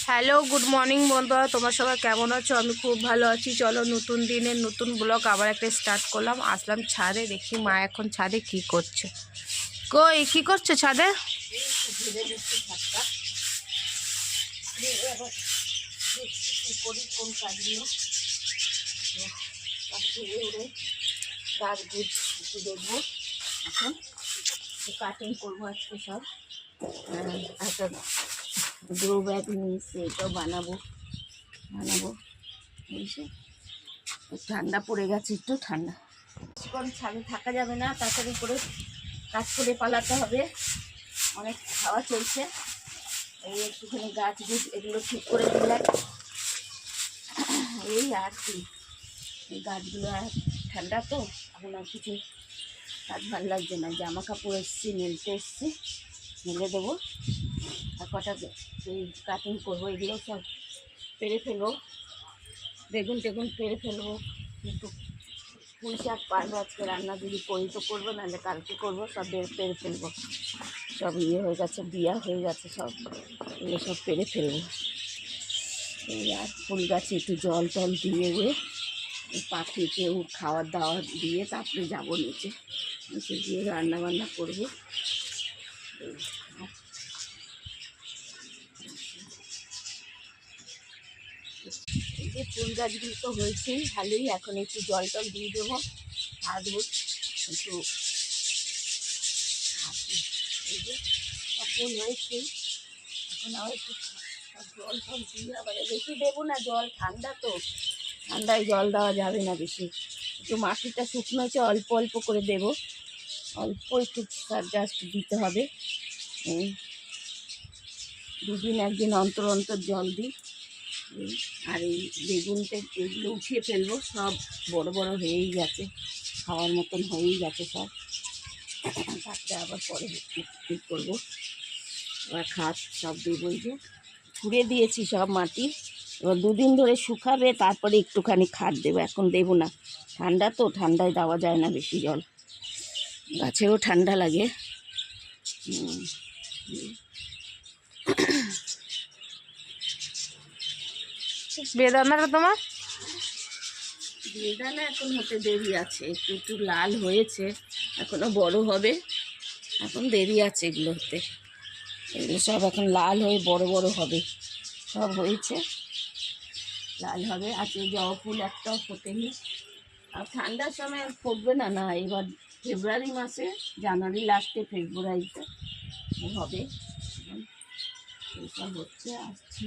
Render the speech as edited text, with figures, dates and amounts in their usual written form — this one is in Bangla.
হ্যালো গুড মর্নিং বন্ধুরা, তোমরা সবাই কেমন আছো? আমি খুব ভালো আছি। চলো নতুন দিনের নতুন ব্লগ আবার একটা স্টার্ট করলাম। আসলাম ছাদে, দেখি মা এখন ছাদে কি করছে। কই কি করছে ছাদে? দেখবো এখন কাটিং করবো আজকে সব। একটা গ্রো ব্যাগ নিয়েছি, এটাও বানাবো। এসে ঠান্ডা পড়ে গেছে, একটু ঠান্ডা, কিছুক্ষণ ছাদে থাকা যাবে না, তাড়াতাড়ি করে কাজ করে পালাতে হবে। অনেক হাওয়া চলছে, এই একটুখানি গাছ গুছ এগুলো ঠিক করে দিলাম, এই আর কি। এই গাছগুলো আর ঠান্ডা তো, এখন আর কিছু কাজ ভালো লাগছে না। জামা কাপড় এসছি, মেলতে এসছি, মেলে দেবো। আর কটা এই কাটিং করবো, এগুলো সব পেরে ফেলবো, বেগুন টেগুন পেরে ফেলবো। কিন্তু পুঁই শাক পারবো আজকে রান্না, যদি করি তো করবো, নাহলে কালকে করবো। সব পেরে ফেলবো, সব ইয়ে হয়ে গেছে, বিয়া হয়ে গেছে, সব এগুলো সব পেরে ফেলবো। এই আর ফুল গাছে একটু জল টল দিয়ে পাখিকেও খাওয়ার দাওয়ার দিয়ে তারপরে যাবো নিচে গিয়ে রান্না বান্না করবো। এই যে ফুল গাছগুলো তো হয়েছেই ভালোই, এখন একটু জল টল দিয়ে দেবো, হাঁটবো একটু। এই যে ফুল হয়েছে, এখন আবার একটু জল টল দিয়ে, আবার বেশি দেবো না জল, ঠান্ডা তো, ঠান্ডায় জল দেওয়া যাবে না বেশি। একটু মাটিটা শুকনো হচ্ছে, অল্প অল্প করে দেবো, অল্প একটু জাস্ট দিতে হবে। দুদিন একদিন অন্তর অন্তর জল দিই। আর এই বেগুনটা এগুলো উঠিয়ে ফেলবো, সব বড় বড় হয়েই গেছে, খাওয়ার মতন হয়েই গেছে সব। তারপরে আবার পরে ঠিক করবো, আবার খাত সব দেবো। এই যে ছুঁড়ে দিয়েছি সব মাটি, এবার দুদিন ধরে শুকাবে, তারপরে একটুখানি খাদ দেবো, এখন দেবো না। ঠান্ডা তো, ঠান্ডায় দেওয়া যায় না বেশি জল, গাছেও ঠান্ডা লাগে। বেদানাটা তোমার? বেদানা এখন হতে দেরি আছে, একটু একটু লাল হয়েছে, এখনো বড় হবে, এখন দেরি আছে এগুলো হতে। এগুলো সব এখন লাল হয়ে বড় বড় হবে, সব হয়েছে, লাল হবে। আজকে জবা ফুল একটাও ফোটেনি, আর ঠান্ডার সময় ফুটবে না, না এবার ফেব্রুয়ারি মাসে, জানুয়ারি লাস্টে ফেব্রুয়ারিতে হবে। এইসব হচ্ছে, আসছি।